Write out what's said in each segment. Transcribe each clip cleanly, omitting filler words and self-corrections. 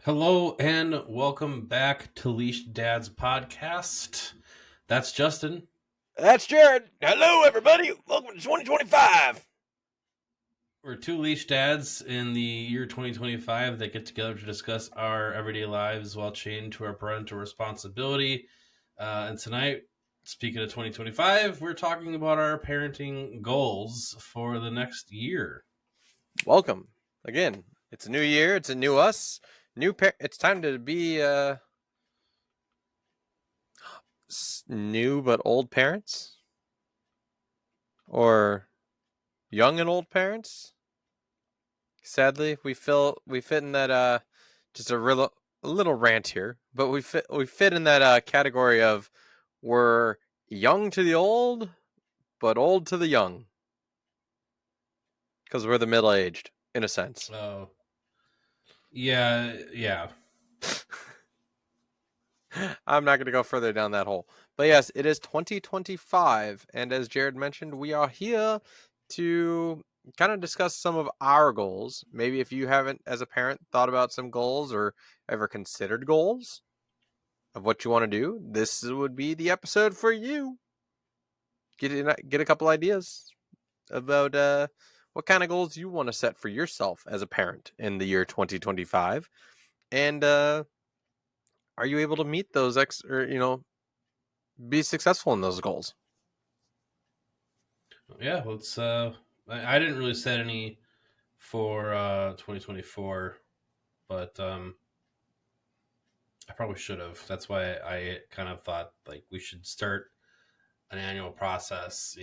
Hello and welcome back to Leashed Dad's podcast. That's Justin. That's Jared. Hello, everybody. Welcome to 2025. We're two Leashed Dads in the year 2025 that get together to discuss our everyday lives while chained to our parental responsibility. And tonight, speaking of 2025, we're talking about our parenting goals for the next year. Welcome again. It's a new year. It's a new us. It's time to be new but old parents, or young and old parents. Sadly, we fit in that just a little rant here, but we fit in that category of we're young to the old, but old to the young, because we're the middle aged in a sense. Oh, yeah. I'm not going to go further down that hole. But yes, it is 2025. And as Jared mentioned, we are here to kind of discuss some of our goals. Maybe if you haven't, as a parent, thought about some goals or ever considered goals of what you want to do, this would be the episode for you. Get a couple ideas about what kind of goals you want to set for yourself as a parent in the year 2025. And are you able to meet those be successful in those goals? Yeah, let's. I didn't really set any for 2024, but I probably should have. That's why I kind of thought like we should start an annual process,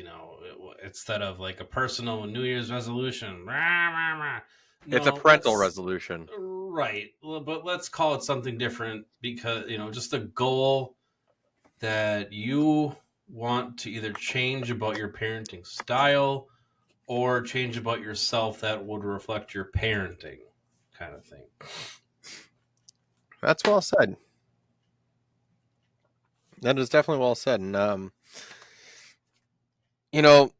instead of like a personal New Year's resolution. Rah, rah, rah. It's a No, parental resolution. right. But let's call it something different because, just a goal that you want to either change about your parenting style or change about yourself that would reflect your parenting kind of thing. That's well said. That is definitely well said. And you know,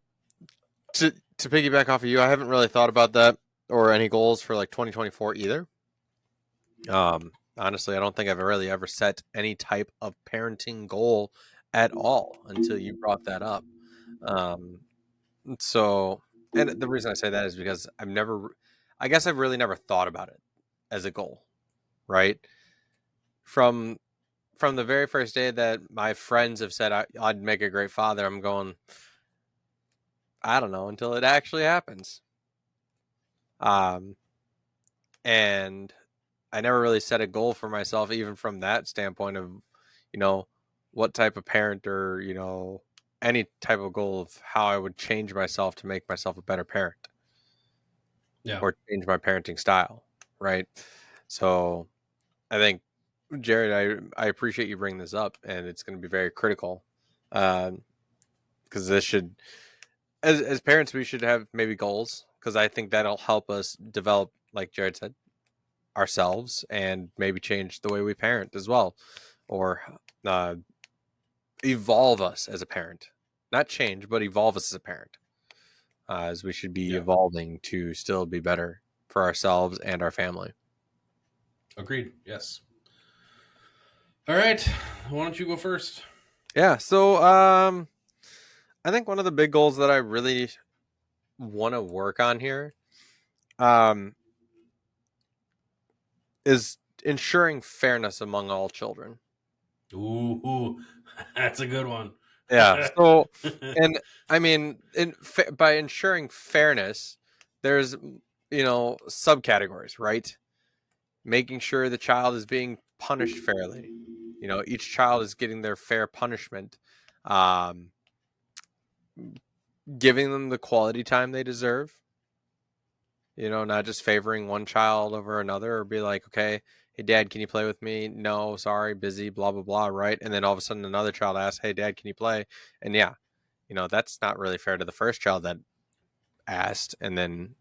to piggyback off of you, I haven't really thought about that or any goals for like 2024 either. Honestly, I don't think I've really ever set any type of parenting goal at all until you brought that up. Um, so, and the reason I say that is because I guess I've really never thought about it as a goal, right? From the very first day that my friends have said I'd make a great father, I'm going, I don't know until it actually happens. And I never really set a goal for myself, even from that standpoint of, you know, what type of parent or, any type of goal of how I would change myself to make myself a better parent Yeah. or change my parenting style. Right. So I think, Jared, I appreciate you bringing this up, and it's going to be very critical. Because this should, as parents, we should have maybe goals, because I think that'll help us develop, like Jared said, ourselves and maybe change the way we parent as well, or evolve us as a parent. Not change, but evolve us as a parent, as we should be Yeah. evolving to still be better for ourselves and our family. Agreed. Yes. All right. Why don't you go first? Yeah. So I think one of the big goals that I really want to work on here um, is ensuring fairness among all children. Ooh, that's a good one. Yeah. So, and I mean, by ensuring fairness, there's subcategories, right? Making sure the child is being punished fairly. Each child is getting their fair punishment. Um, Giving them the quality time they deserve. Not just favoring one child over another, or be like, okay, hey, Dad, can you play with me? No, sorry, busy, blah, blah, blah, right? And then all of a sudden another child asks, hey, Dad, can you play? And yeah, that's not really fair to the first child that asked. And then,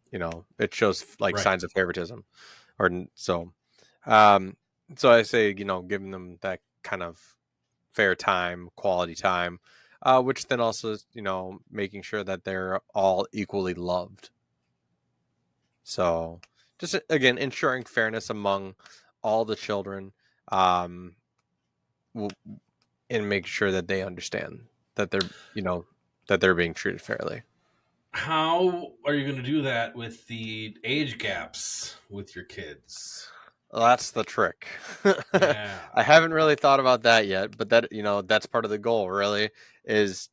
it shows like Right. signs of favoritism. Or so, um, so I say, giving them that kind of fair time, quality time, which then also is, making sure that they're all equally loved. So, just again, ensuring fairness among all the children, um, and make sure that they understand that they're, that they're being treated fairly. How are you going to do that with the age gaps with your kids? That's the trick. Yeah. I haven't really thought about that yet, but that's part of the goal. Really, is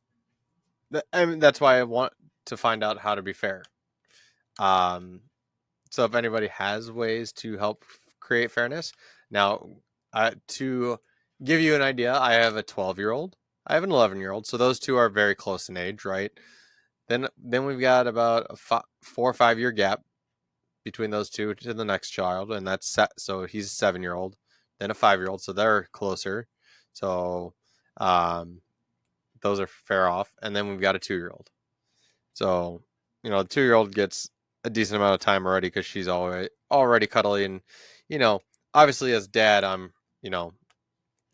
I mean, that's why I want to find out how to be fair. Um, so if anybody has ways to help create fairness, now to give you an idea, I have a 12-year-old, I have an 11-year-old, so those two are very close in age, right? Then we've got about a 4 or 5 year gap between those two to the next child, and that's set. So he's a 7-year-old, then a 5-year-old, so they're closer. So those are fair off, and then we've got a 2-year-old. So the 2-year-old gets a decent amount of time already because she's already cuddly, and you know, obviously as dad,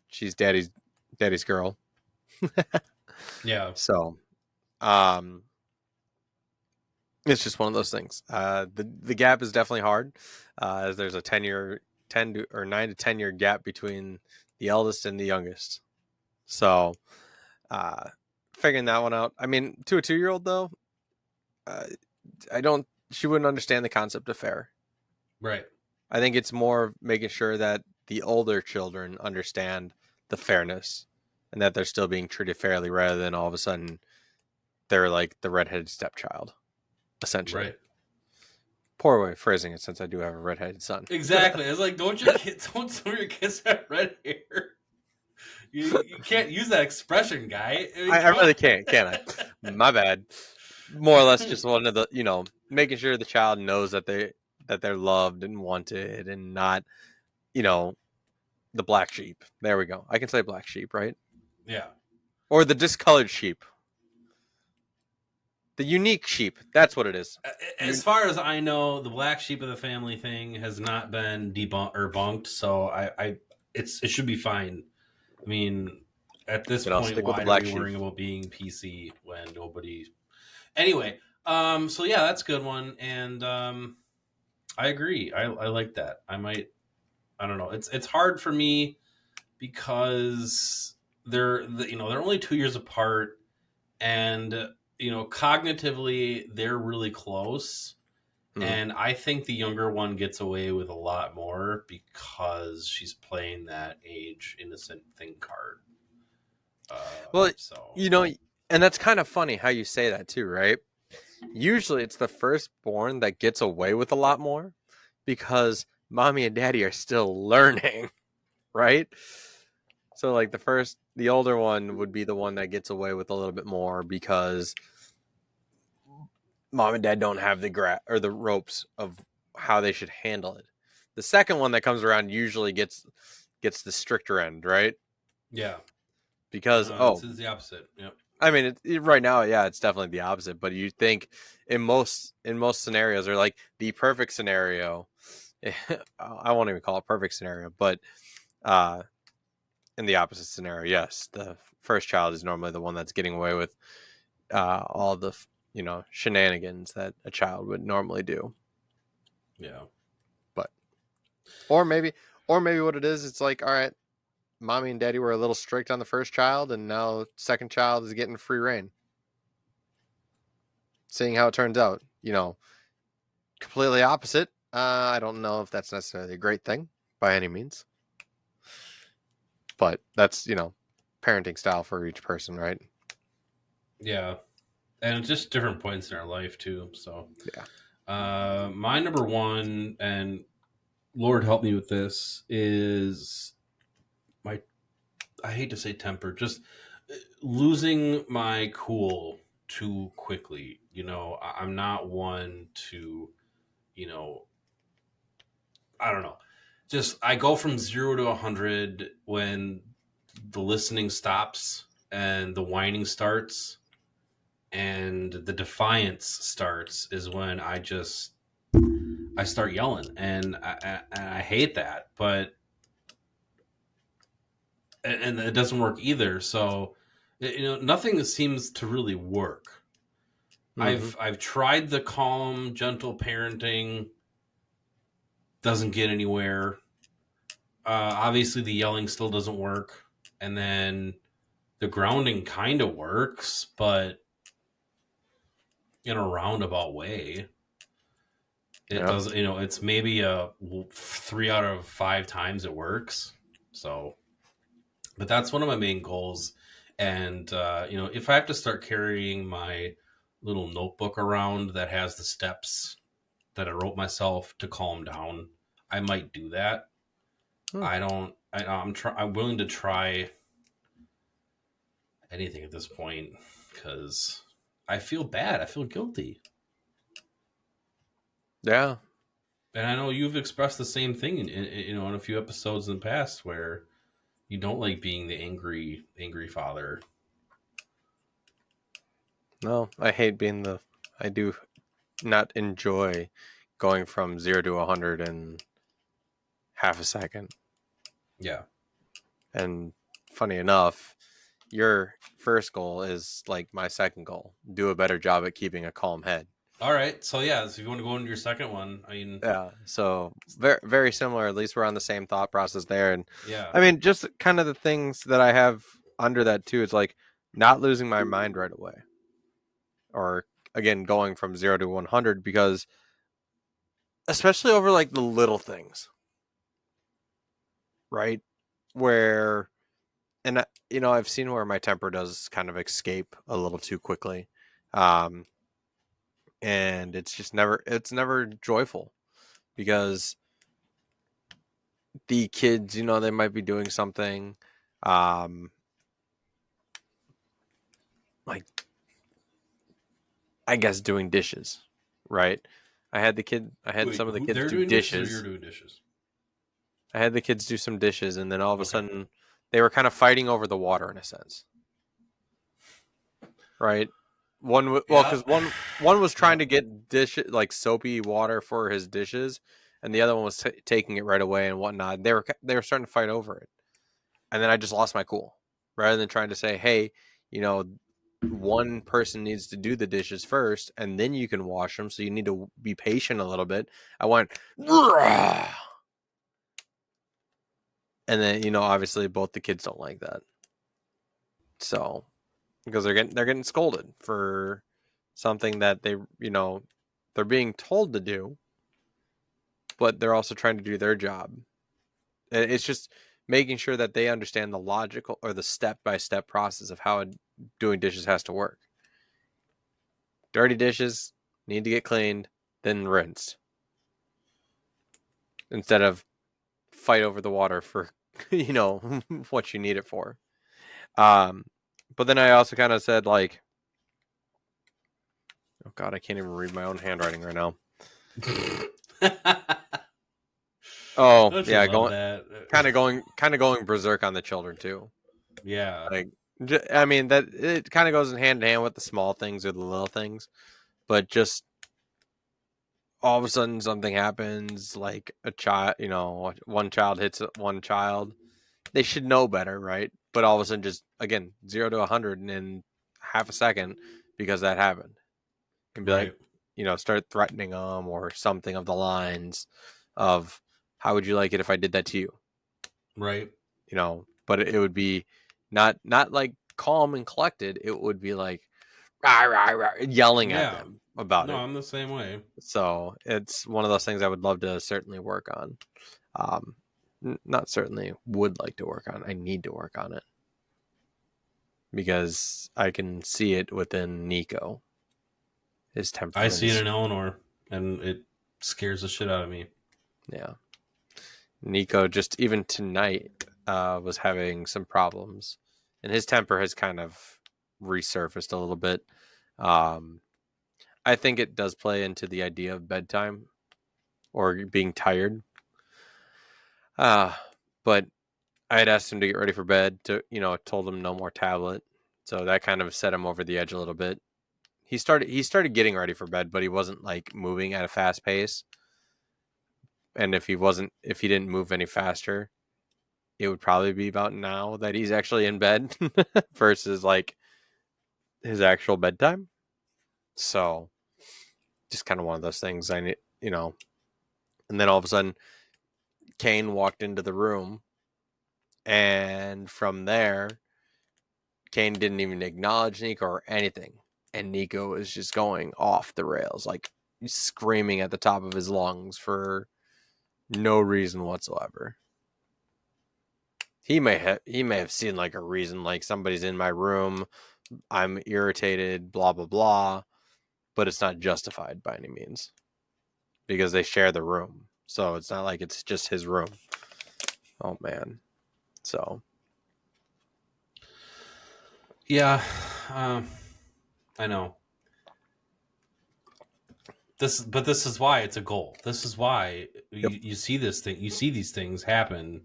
she's daddy's girl. Yeah. So um, it's just one of those things. The gap is definitely hard, as there's a 9 to 10 year gap between the eldest and the youngest. So uh, figuring that one out. I mean, to a 2-year-old though, uh, I don't. She wouldn't understand the concept of fair. Right. I think it's more making sure that the older children understand the fairness and that they're still being treated fairly, rather than all of a sudden they're like the redheaded stepchild, essentially. Right. Poor way of phrasing it, since I do have a redheaded son. Exactly. It's like, don't some of your kids have red hair? You can't use that expression, guy. I mean, I come really on. can't I? My bad. More or less, just one of the making sure the child knows that they're loved and wanted, and not you know the black sheep. There we go. I can say black sheep, right? Yeah. Or the discolored sheep, the unique sheep. That's what it is. As far as I know, the black sheep of the family thing has not been debunked or bunked, so it should be fine. I mean, at this I'll point, stick with the why are black we sheep. worrying about being PC when nobody? Anyway, so yeah, that's a good one, and I agree. I like that. I don't know. It's hard for me because they're only 2 years apart, and cognitively they're really close. Mm. And I think the younger one gets away with a lot more because she's playing that age innocent thing card. Well, So you know, and that's kind of funny how you say that too, right? Usually it's the firstborn that gets away with a lot more because mommy and daddy are still learning, right? So like the older one would be the one that gets away with a little bit more because mom and dad don't have the ropes of how they should handle it. The second one that comes around usually gets the stricter end, right? yeah, Because it's the opposite. Yep. I mean, right now, yeah, it's definitely the opposite. But you think in most scenarios, or like the perfect scenario, I won't even call it perfect scenario, but uh, in the opposite scenario, yes, the first child is normally the one that's getting away with all the shenanigans that a child would normally do. Yeah. But or maybe what it is, it's like, all right, mommy and daddy were a little strict on the first child, and now second child is getting free reign. Seeing how it turns out, completely opposite. I don't know if that's necessarily a great thing by any means, but that's parenting style for each person, right? Yeah. And it's just different points in our life too. So Yeah. my number one, and Lord help me with this, is my I hate to say temper, just losing my cool too quickly. I'm not one to, you know, I don't know. Just I go from 0 to 100 when the listening stops and the whining starts and the defiance starts is when I start yelling, and I hate that, but and it doesn't work either. So nothing seems to really work. Mm-hmm. I've tried the calm, gentle parenting, doesn't get anywhere. Obviously, the yelling still doesn't work, and then the grounding kind of works, but in a roundabout way. It Yeah. does, it's maybe a 3 out of 5 times it works. So, but that's one of my main goals. And, if I have to start carrying my little notebook around that has the steps that I wrote myself to calm down, I might do that. Hmm. I don't, I'm willing to try anything at this point because I feel bad. I feel guilty. Yeah. And I know you've expressed the same thing in a few episodes in the past where you don't like being the angry father. No, I hate being the. I do not enjoy going from 0 to 100 in half a second. Yeah. And funny enough, your first goal is like my second goal. Do a better job at keeping a calm head. All right. So yeah, so if you want to go into your second one, I mean, Yeah. So very very similar. At least we're on the same thought process there. And yeah. I mean, just kind of the things that I have under that too. It's like not losing my mind right away, or again going from 0 to 100 because especially over like the little things, right? Where and I've seen where my temper does kind of escape a little too quickly. Um, and it's never joyful because the kids, they might be doing something, um, like I guess doing dishes, right? I had Wait, some of the who kids they're do doing dishes or you're dishes. doing dishes? I had the kids do some dishes, and then all of a Okay. sudden they were kind of fighting over the water in a sense, right? Well, Yeah. because one was trying Yep. to get like soapy water for his dishes, and the other one was taking it right away and whatnot. They were starting to fight over it, and then I just lost my cool. Rather than trying to say, "Hey, you know, one person needs to do the dishes first, and then you can wash them, so you need to be patient a little bit." I went, "Rah!" And then obviously both the kids don't like that, so because they're getting scolded for something that they're being told to do, but they're also trying to do their job. It's just making sure that they understand the logical or the step by step process of how doing dishes has to work. Dirty dishes need to get cleaned, then rinsed, instead of fight over the water for what you need it for. Um, but then I also kind of said like, oh god, I can't even read my own handwriting right now. Oh Don't you yeah, love going that? kind of going berserk on the children too. Yeah. Like, I mean that it kind of goes in hand with the small things or the little things, but just all of a sudden something happens, like a child, one child hits one child. They should know better, right? But all of a sudden, just again 0 to 100 in half a second because that happened, and be like, Right. start threatening them or something of the lines of, "How would you like it if I did that to you?" Right. But it would be not like calm and collected. It would be like rah, rah, rah, yelling at Yeah. them about No, it. I'm the same way. So it's one of those things I would love to certainly work on. Um, not certainly would like to work on. I need to work on it because I can see it within Nico. His I temper see it is, in Eleanor, and it scares the shit out of me. yeah. Nico just even tonight was having some problems, and his temper has kind of resurfaced a little bit. Um, I think it does play into the idea of bedtime or being tired. Uh, but I had asked him to get ready for bed. Told him no more tablet, so that kind of set him over the edge a little bit. He started getting ready for bed, but he wasn't like moving at a fast pace. And if he didn't move any faster, it would probably be about now that he's actually in bed versus like his actual bedtime. So just kind of one of those things. I need, and then all of a sudden Kane walked into the room, and from there, Kane didn't even acknowledge Nico or anything. And Nico is just going off the rails, like screaming at the top of his lungs for no reason whatsoever. He may have seen like a reason, like somebody's in my room, I'm irritated, blah blah blah, but it's not justified by any means because they share the room. So it's not like it's just his room. Oh man. So Yeah, I know. But this is why it's a goal. This is why you see this thing. You see these things happen,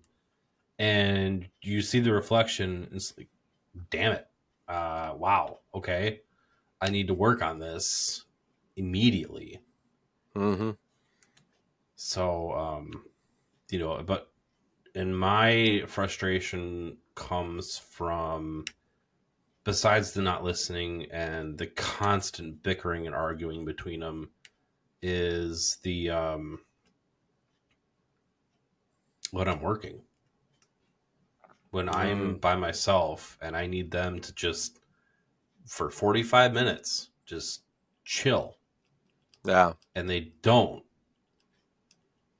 and you see the reflection. And it's like, damn it! Wow. Okay, I need to work on this immediately. mm-hmm. So, but and my frustration comes from, besides the not listening and the constant bickering and arguing between them, is the when I'm working, when I'm by myself and I need them to just for 45 minutes just chill, Yeah. and they don't.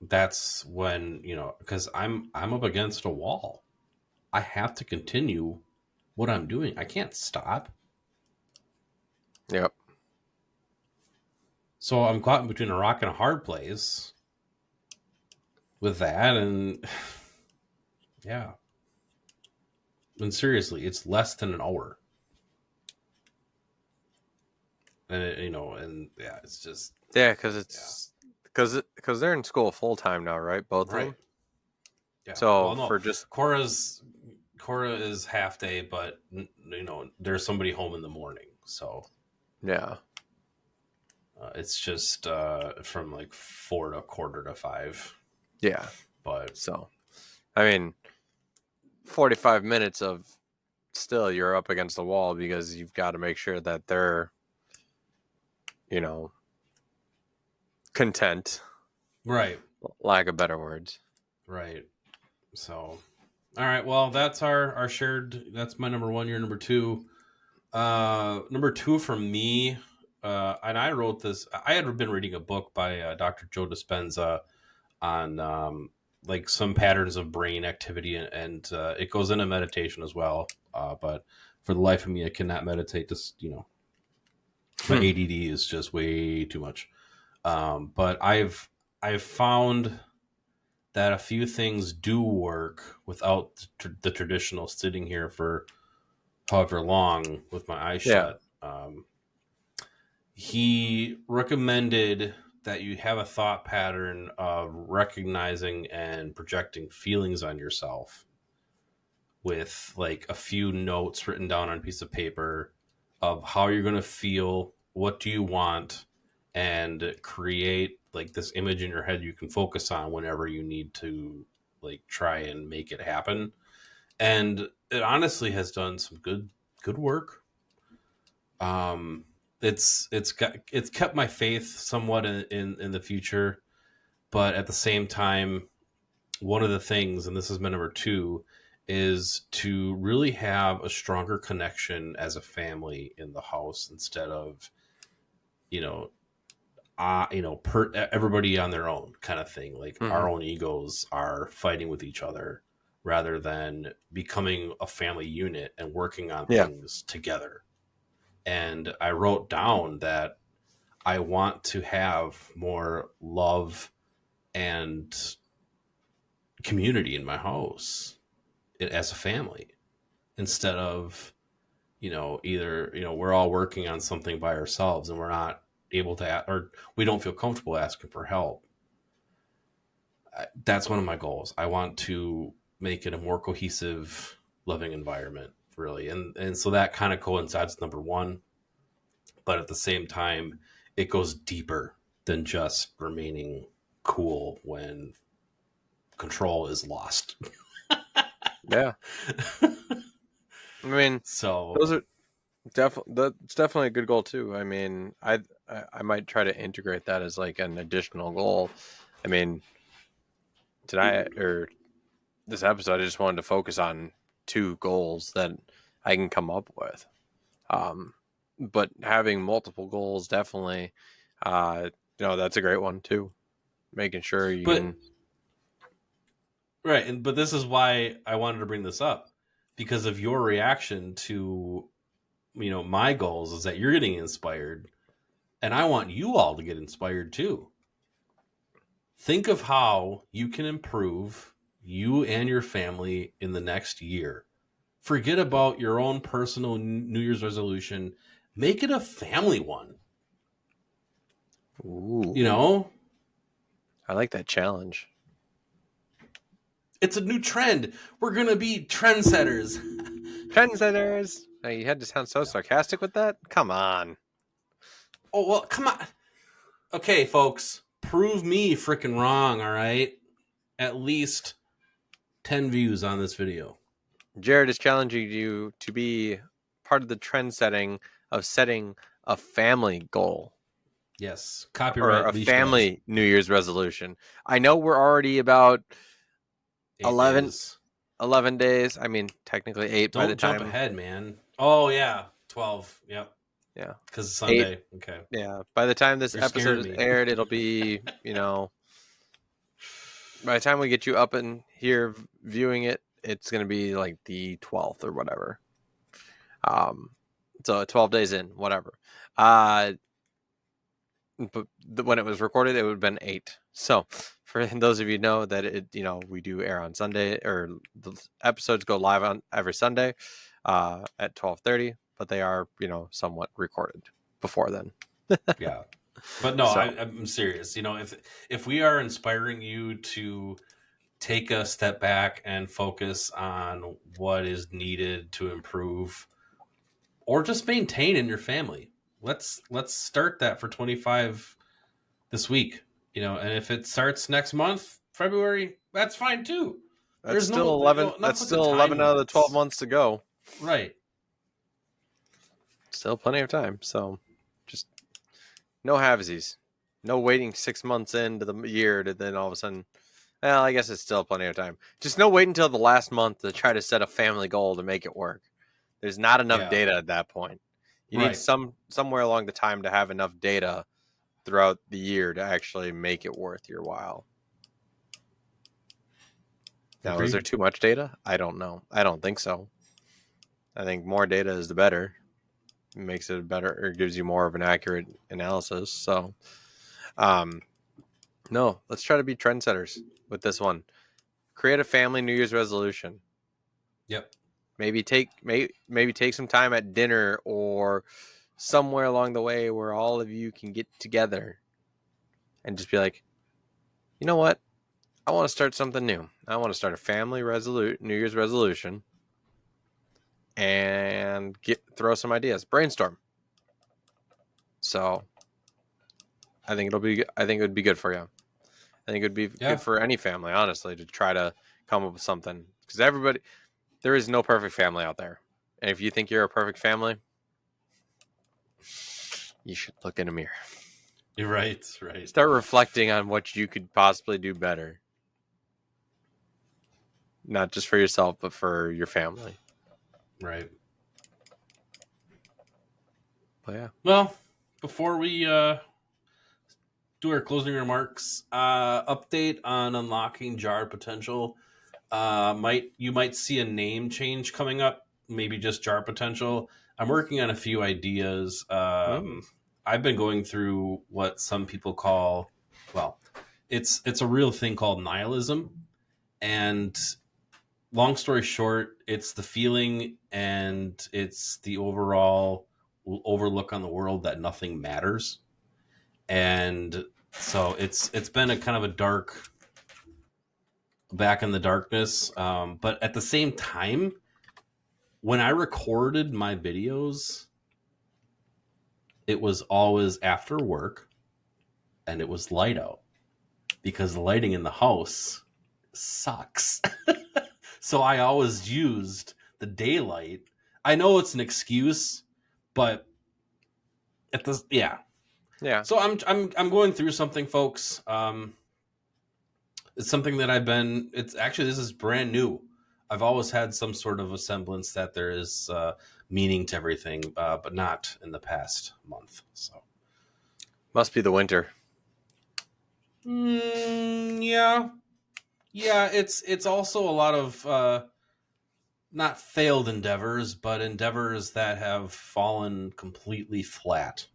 That's when, because I'm up against a wall. I have to continue what I'm doing. I can't stop. Yep. So I'm caught in between a rock and a hard place with that. And yeah. And seriously, it's less than an hour. And and yeah, it's just, Yeah, because they're in school full time now, right? Both of right. them. Yeah. So Well, no, for just Cora is half day, but there's somebody home in the morning, so yeah, it's just from like 4 to quarter to 5. yeah. But So I mean, 45 minutes of still you're up against the wall because you've got to make sure that they're, you know, content. right, Lack of better words. right. So, all right. Well, that's our shared. That's my number one. Your number two. Number two for me. And I wrote this. I had been reading a book by Dr. Joe Dispenza on like some patterns of brain activity, and it goes into meditation as well. But for the life of me, I cannot meditate. Just my ADD is just way too much. But I've found that a few things do work without the traditional sitting here for however long with my eyes Yeah. shut. He recommended that you have a thought pattern of recognizing and projecting feelings on yourself with like a few notes written down on a piece of paper of how you're going to feel, what do you want, and create like this image in your head you can focus on whenever you need to like try and make it happen. And it honestly has done some good work. um it's kept my faith somewhat in the future, but at the same time, one of the things, and this is my number two, is to really have a stronger connection as a family in the house instead of you know everybody on their own kind of thing, like Mm-hmm. our own egos are fighting with each other rather than becoming a family unit and working on Yeah. things together. And I wrote down that I want to have more love and community in my house as a family, instead of either we're all working on something by ourselves and we're not able to or we don't feel comfortable asking for help. That's one of my goals. I want to make it a more cohesive, loving environment, really. And so that kind of coincides with number one, but at the same time, it goes deeper than just remaining cool when control is lost. Yeah. I mean, So, those are that's definitely a good goal too. I mean, I might try to integrate that as like an additional goal. I mean, tonight or this episode, I just wanted to focus on 2 goals that I can come up with. But having multiple goals definitely, that's a great one too. Making sure you But can. right, and but this is why I wanted to bring this up, because of your reaction to my goals is that you're getting inspired, and I want you all to get inspired too. Think of how you can improve you and your family in the next year. Forget about your own personal New Year's resolution. Make it a family one. You Ooh, know, I like that challenge. it's a new trend. We're going to be trendsetters. Trendsetters. Now, you had to sound so Yeah. sarcastic with that. Come on. Oh, well, come on. Okay, folks, prove me freaking wrong, all right? At least 10 views on this video. Jared is challenging you to be part of the trend setting of setting a family goal Yes, or copyright a leash dads. family New Year's resolution. I know we're already about 8 11, days. 11 days. I mean, technically 8 by the Don't jump time. ahead, man. Oh, yeah, 12. Yep, Yeah. because it's 8. Sunday. Okay. Yeah. By the time this You're episode scaring is me. aired, it'll be, by the time we get you up in here viewing it, it's going to be like the 12th or whatever. So 12 days in, whatever. But when it was recorded, it would have been 8. So for those of you know that we do air on Sunday, or the episodes go live on every Sunday at 12:30, but they are somewhat recorded before then. Yeah. But no, So I'm serious. If we are inspiring you to take a step back and focus on what is needed to improve or just maintain in your family, let's start that for 25 this week. And if it starts next month, February, that's fine too. that's There's still no 11. enough That's with the still 11 time out of the 12 limits. months to go. Right. Still plenty of time. So just no halvesies. No waiting 6 months into the year to then all of a sudden. Well, I guess it's still plenty of time. Just no wait until the last month to try to set a family goal to make it work. There's not enough Yeah. data at that point. You need Right. somewhere along the time to have enough data throughout the year to actually make it worth your while. Now, is there Agreed. too much data? I don't know. I don't think so. I think more data is the better. It makes it better or gives you more of an accurate analysis. So, um, no, let's try to be trendsetters with this one. Create a family New Year's resolution. Yep. Maybe take some time at dinner or somewhere along the way where all of you can get together and just be like, you know what? I want to start something new. I want to start a family New Year's resolution and throw some ideas, brainstorm. So I think it would be good for you. I think it would be Yeah. good for any family, honestly, to try to come up with something because there is no perfect family out there. And if you think you're a perfect family, you should look in a mirror. You're right. Right. Start reflecting on what you could possibly do better. Not just for yourself, but for your family. Right. But yeah. Well, before we do our closing remarks, update on unlocking jarred potential. You might see a name change coming up, maybe just jar potential. I'm working on a few ideas. I've been going through what some people call, well, it's a real thing called nihilism, and long story short, it's the feeling and it's the overall overlook on the world that nothing matters. And so it's been a kind of a dark back in the darkness. But at the same time, when I recorded my videos, it was always after work and it was light out because the lighting in the house sucks. So I always used the daylight. I know it's an excuse, but yeah. Yeah. So I'm going through something, folks. It's something that it's actually, this is brand new. I've always had some sort of a semblance that there is meaning to everything, but not in the past month. So, Must be the winter. yeah, yeah. It's also a lot of not failed endeavors, but endeavors that have fallen completely flat.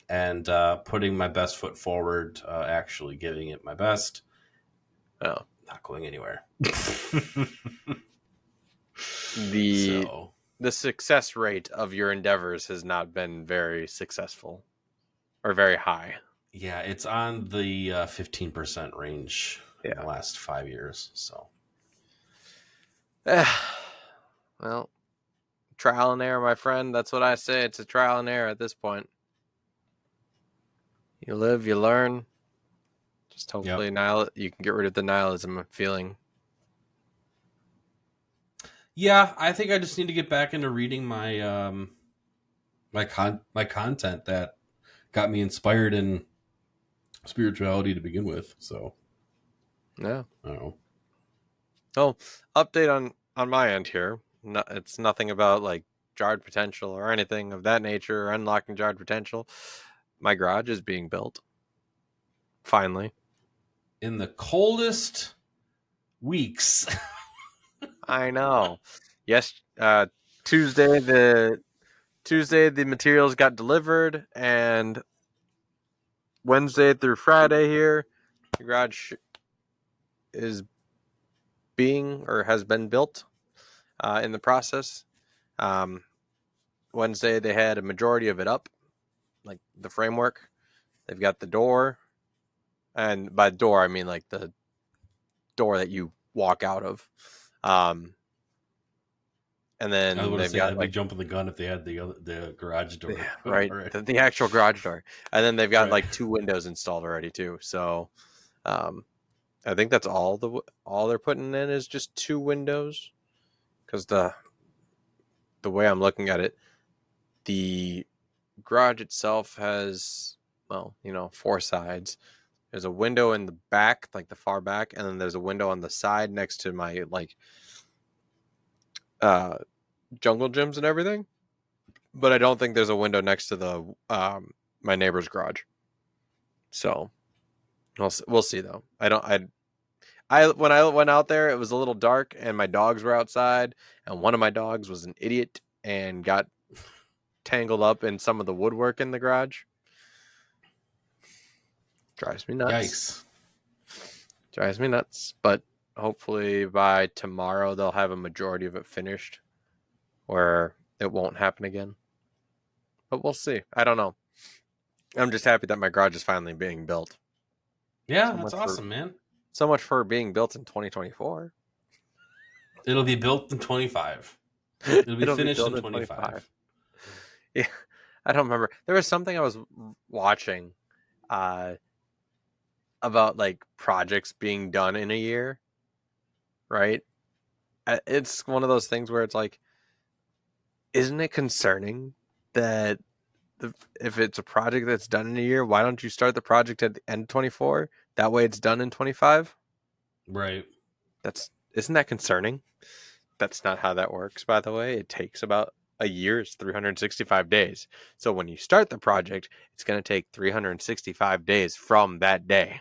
And putting my best foot forward, actually giving it my best, Oh, not going anywhere. the So the success rate of your endeavors has not been very successful or very high. yeah, it's on the 15% range in the Yeah. last 5 years. So Well, trial and error, my friend. That's what I say. It's a trial and error at this point. You live, you learn. Just yep. hopefully you can get rid of the nihilism I'm feeling. Yeah, I think I just need to get back into reading my content that got me inspired in spirituality to begin with. So Yeah. I don't know. Oh, update on my end here. No, it's nothing about like jarred potential or anything of that nature or unlocking jarred potential. My garage is being built. Finally. In the coldest weeks. I know. Yes, Tuesday the Tuesday the materials got delivered, and Wednesday through Friday here, the garage is being or has been built in the process. Um, Wednesday they had a majority of it up, like the framework. They've got the door, and by door I mean like the door that you walk out of. Um, and I was then going to they've say got I'd be like jumping the gun if they had the garage door. yeah, All right, right. the actual garage door, and then they've got Right. like 2 windows installed already too. So um, I think that's all they're putting in is just 2 windows because the way I'm looking at it, the garage itself has, well, 4 sides. There's a window in the back, like the far back, and then there's a window on the side next to my like uh jungle gyms and everything. But I don't think there's a window next to the my neighbor's garage. So we'll see though. I when I went out there, it was a little dark, and my dogs were outside, and one of my dogs was an idiot and got tangled up in some of the woodwork in the garage. Drives me nuts. Yikes. Drives me nuts. But hopefully by tomorrow they'll have a majority of it finished, where it won't happen again. But we'll see. I don't know. I'm just happy that my garage is finally being built. Yeah, So that's much for awesome, man. so much for being built in 2024. It'll be built in 25. It'll be It'll be finished built in in 25. 25. Yeah, I don't remember. There was something I was watching uh, about like projects being done in a year, right? It's one of those things where it's like, isn't it concerning that if it's a project that's done in a year, why don't you start the project at the end of 24? That way it's done in 25. Right. That's isn't that concerning? That's not how that works, by the way. It takes about a year's 365 days. So when you start the project, it's going to take 365 days from that day.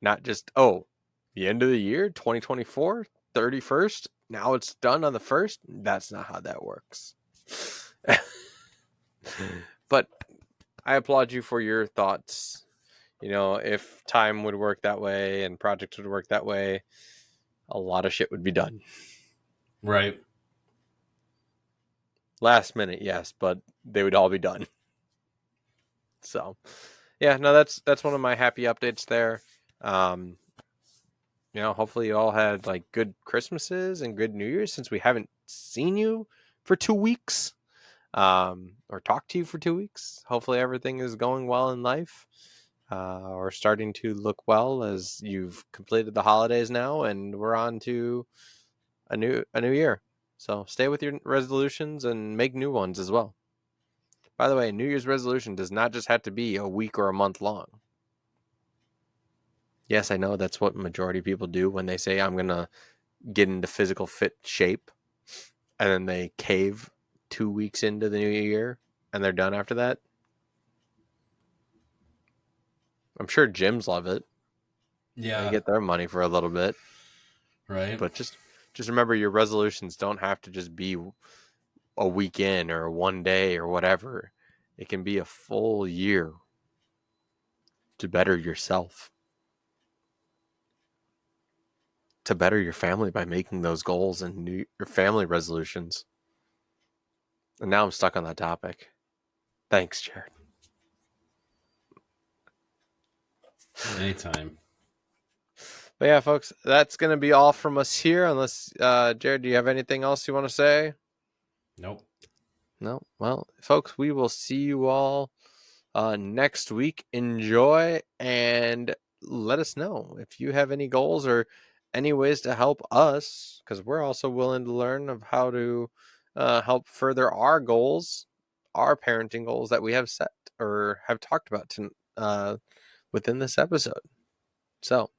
Not just, oh, the end of the year, 2024, 31st, now it's done on the 1st. That's not how that works. But I applaud you for your thoughts. If time would work that way and projects would work that way, a lot of shit would be done. Right. Last minute, yes, but they would all be done. So, yeah, no, that's one of my happy updates there. Um, hopefully you all had like good Christmases and good New Year's since we haven't seen you for 2 weeks, or talked to you for 2 weeks. Hopefully everything is going well in life, or starting to look well as you've completed the holidays now, and we're on to a new year. So stay with your resolutions and make new ones as well. By the way, New Year's resolution does not just have to be a week or a month long. Yes, I know that's what majority of people do when they say, I'm going to get into physical fit shape, and then they cave 2 weeks into the new year and they're done after that. I'm sure gyms love it. They Yeah, get their money for a little bit, right. but just remember your resolutions don't have to just be a weekend or one day or whatever. It can be a full year to better yourself, to better your family by making those goals and your family resolutions. And now I'm stuck on that topic. Thanks, Jared. Anytime. But yeah, folks, that's going to be all from us here. Unless, Jared, do you have anything else you want to say? Nope. No? Well, folks, we will see you all next week. Enjoy and let us know if you have any goals or any ways to help us, because we're also willing to learn of how to help further our goals, our parenting goals that we have set or have talked about within this episode. So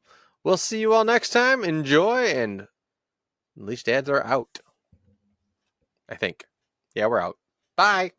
we'll see you all next time. Enjoy, and Leashed ads are out, I think. Yeah, we're out. Bye.